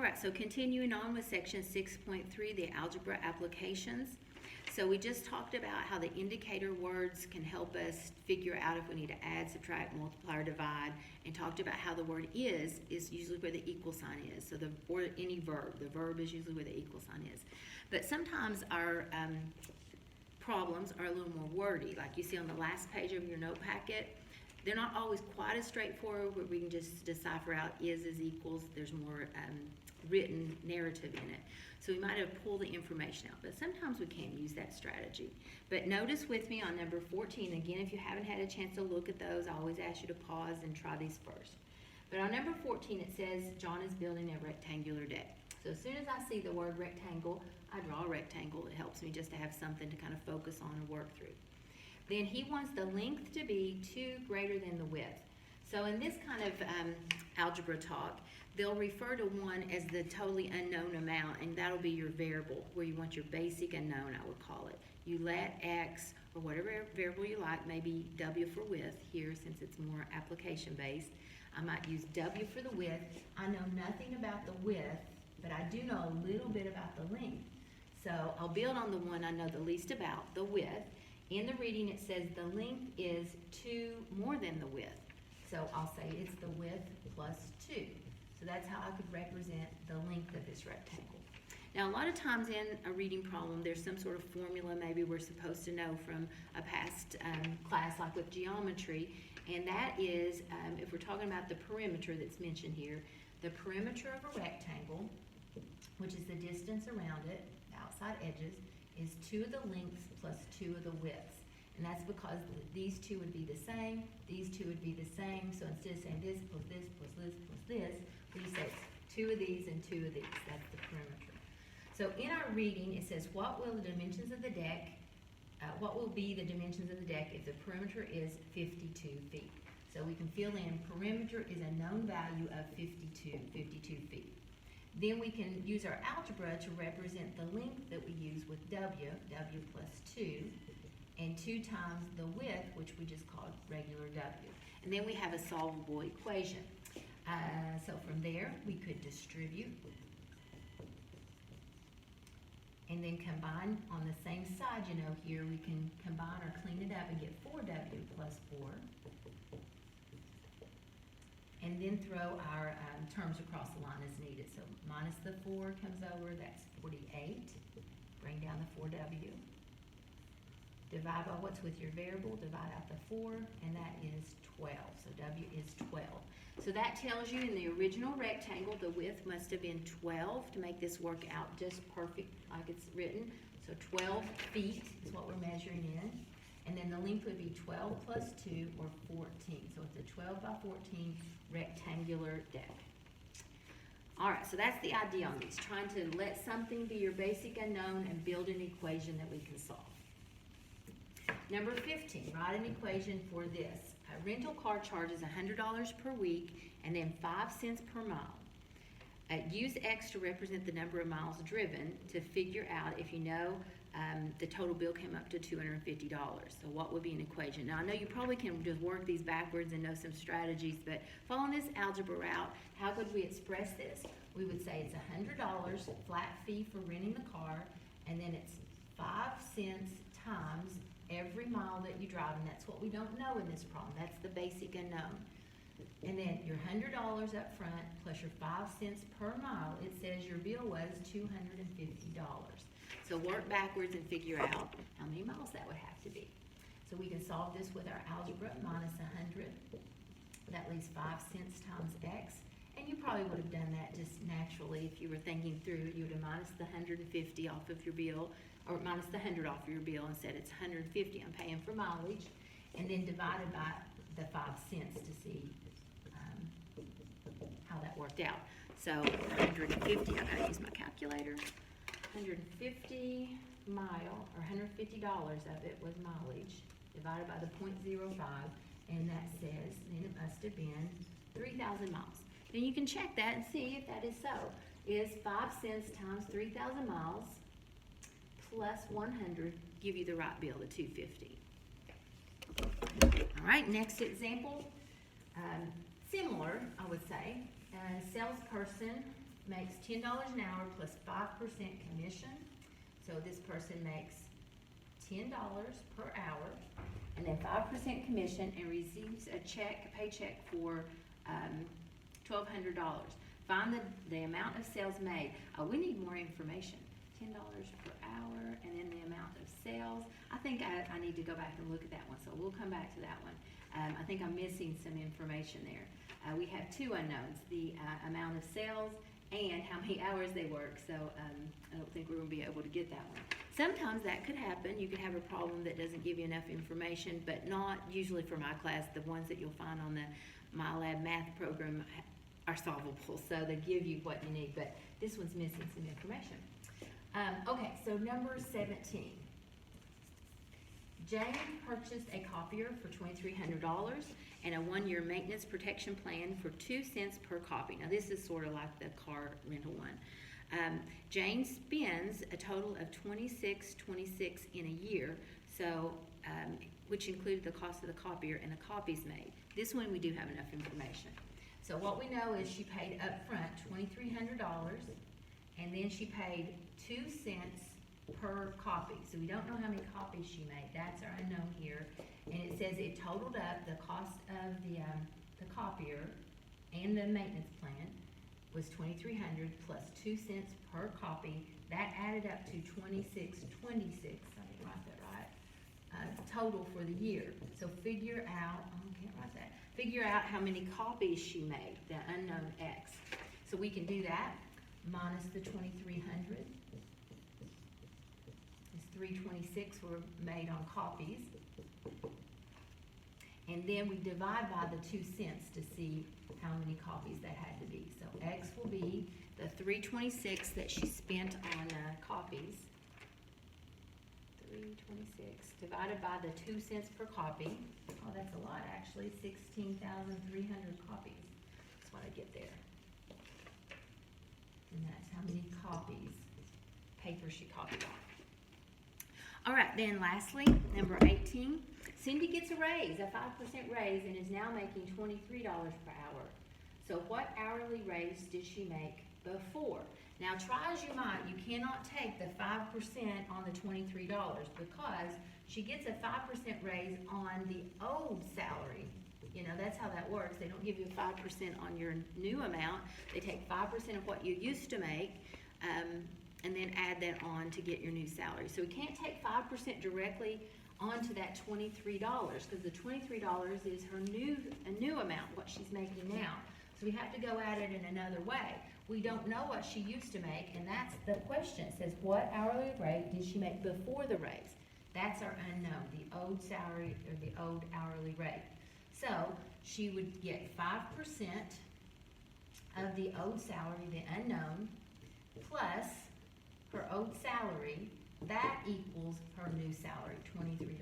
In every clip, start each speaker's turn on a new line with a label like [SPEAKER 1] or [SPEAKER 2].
[SPEAKER 1] All right, so continuing on with section 6.3, the algebra applications. So we just talked about how the indicator words can help us figure out if we need to add, subtract, multiply, or divide, and talked about how the word is usually where the equal sign is. So or any verb, the verb is usually where the equal sign is. But sometimes our problems are a little more wordy, like you see on the last page of your note packet. They're not always quite as straightforward where we can just decipher out is equals. There's more written narrative in it. So we might have pulled the information out, but sometimes we can use that strategy. But notice with me on number 14, again, if you haven't had a chance to look at those, I always ask you to pause and try these first. But on number 14, it says John is building a rectangular deck. So as soon as I see the word rectangle, I draw a rectangle. It helps me just to have something to kind of focus on and work through. Then he wants the length to be 2 greater than the width. So in this kind of algebra talk, they'll refer to 1 as the totally unknown amount, and that'll be your variable, where you want your basic unknown, I would call it. You let x, or whatever variable you like, maybe w for width here, since it's more application-based. I might use w for the width. I know nothing about the width, but I do know a little bit about the length. So I'll build on the one I know the least about, the width. In the reading, it says the length is 2 more than the width. So I'll say it's the width plus 2. So that's how I could represent the length of this rectangle. Now, a lot of times in a reading problem, there's some sort of formula maybe we're supposed to know from a past class, like with geometry, and that is, if we're talking about the perimeter that's mentioned here, the perimeter of a rectangle, which is the distance around it, the outside edges, is 2 of the lengths plus 2 of the widths. And that's because these two would be the same, these two would be the same. So instead of saying this plus this plus this plus this, we say it's 2 of these and 2 of these. That's the perimeter. So in our reading, it says, what will the dimensions of the deck, what will be the dimensions of the deck if the perimeter is 52 feet? So we can fill in perimeter is a known value of 52 feet. Then we can use our algebra to represent the length that we use with w plus 2, and 2 times the width, which we just called regular w. And then we have a solvable equation. So from there, we could distribute and then combine on the same side. You know, here we can combine or clean it up and get 4w plus 4. And then throw our terms across the line as needed. So minus the 4 comes over, that's 48. Bring down the 4w. Divide by what's with your variable, divide out the 4, and that is 12. So w is 12. So that tells you in the original rectangle, the width must have been 12 to make this work out just perfect like it's written. So 12 feet is what we're measuring in. And then the length would be 12 plus 2, or 14. So it's a 12 by 14 rectangular deck. All right, so that's the idea on these, trying to let something be your basic unknown and build an equation that we can solve. Number 15, write an equation for this. A rental car charges $100 per week and then 5 cents per mile. Use X to represent the number of miles driven to figure out if you know the total bill came up to $250. So what would be an equation? Now I know you probably can just work these backwards and know some strategies, but following this algebra route, how could we express this? We would say it's $100 flat fee for renting the car, and then it's 5 cents times every mile that you drive, and that's what we don't know in this problem. That's the basic unknown. And then your $100 up front plus your 5 cents per mile, it says your bill was $250. So work backwards and figure out how many miles that would have to be. So we can solve this with our algebra, minus 100. That leaves 5 cents times x. And you probably would have done that just naturally if you were thinking through. You would have minus the 150 off of your bill, or minus the 100 off of your bill and said it's 150, I'm paying for mileage. And then divided by the 5 cents to see how that worked out. So 150, I gotta use my calculator. 150 mile, or $150 of it was mileage, divided by the 0.05, and that says then it must have been 3,000 miles. Then you can check that and see if that is so. Is 5 cents times 3,000 miles plus 100 give you the right bill, the 250? All right, next example, similar, I would say. A salesperson makes $10 an hour plus 5% commission. So this person makes $10 per hour and then 5% commission and receives a paycheck for $1,200. Find the amount of sales made. We need more information. $10 per hour and then the amount of sales. I think I need to go back and look at that one, so we'll come back to that one. I think I'm missing some information there. We have two unknowns, the amount of sales and how many hours they work, so I don't think we're going to be able to get that one. Sometimes that could happen. You could have a problem that doesn't give you enough information, but not usually for my class. The ones that you'll find on the MyLab math program are solvable, so they give you what you need, but this one's missing some information. Okay, so number 17. Jane purchased a copier for $2,300 and a 1-year maintenance protection plan for 2 cents per copy. Now this is sort of like the car rental one. Jane spends a total of $26.26 in a year, so which included the cost of the copier and the copies made. This one we do have enough information. So what we know is she paid up front $2,300 and then she paid 2 cents per copy. So we don't know how many copies she made. That's our unknown here. And it says it totaled up the cost of the copier and the maintenance plan was $2,300 plus 2 cents per copy. That added up to $26.26. I didn't write that right. Total for the year. So figure out, I can't write that. Figure out how many copies she made, the unknown X. So we can do that. Minus the $2,300. $326 were made on copies. And then we divide by the 2 cents to see how many copies that had to be. So X will be the $326 that she spent on copies. $326 divided by the 2 cents per copy. Oh, that's a lot actually, 16,300 copies. That's what I get there. And that's how many copies, paper she copied on. All right, then lastly, number 18, Cindy gets a raise, a 5% raise, and is now making $23 per hour. So what hourly raise did she make before? Now try as you might, you cannot take the 5% on the $23 because she gets a 5% raise on the old salary. You know, that's how that works. They don't give you 5% on your new amount. They take 5% of what you used to make, and then add that on to get your new salary. So we can't take 5% directly onto that $23 because the $23 is her new amount, what she's making now. So we have to go at it in another way. We don't know what she used to make, and that's the question. It says, what hourly rate did she make before the raise? That's our unknown, the old salary or the old hourly rate. So she would get 5% of the old salary, the unknown, plus her old salary. That equals her new salary, $23.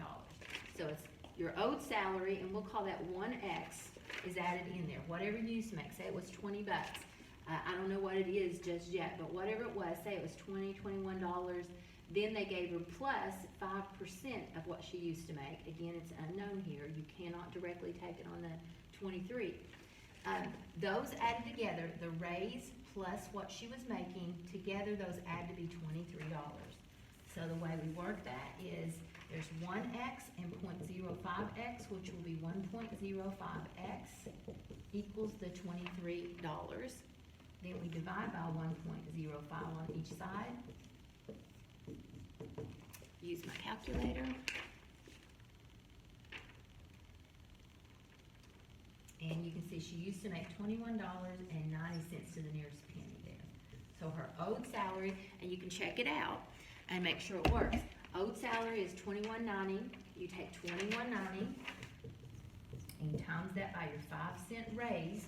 [SPEAKER 1] So it's your old salary, and we'll call that 1X is added in there. Whatever you used to make, say it was 20 bucks. I don't know what it is just yet, but whatever it was, say it was $20, $21. Then they gave her plus 5% of what she used to make. Again, it's unknown here. You cannot directly take it on the 23. Those added together, the raise plus what she was making, together those add to be $23. So the way we work that is there's 1X and 0.05X, which will be 1.05X equals the $23. Then we divide by 1.05 on each side. Use my calculator. And you can see she used to make $21.90 to the nearest penny there. So her owed salary, and you can check it out and make sure it works. Owed salary is $21.90. You take $21.90 and you times that by your 5-cent raise,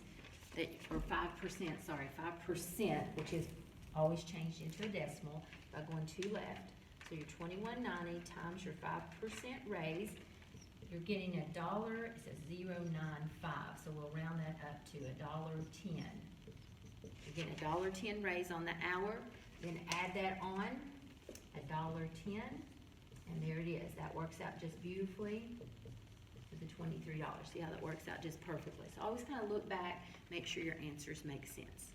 [SPEAKER 1] or 5%, sorry, 5%, which is always changed into a decimal by going 2 left. So your $21.90 times your 5% raise, you're getting $1, it says 0.95, so we'll round that up to $1.10. You're getting $1.10 raise on the hour, then add that on, $1.10, and there it is. That works out just beautifully for the $23. See how that works out just perfectly. So always kind of look back, make sure your answers make sense.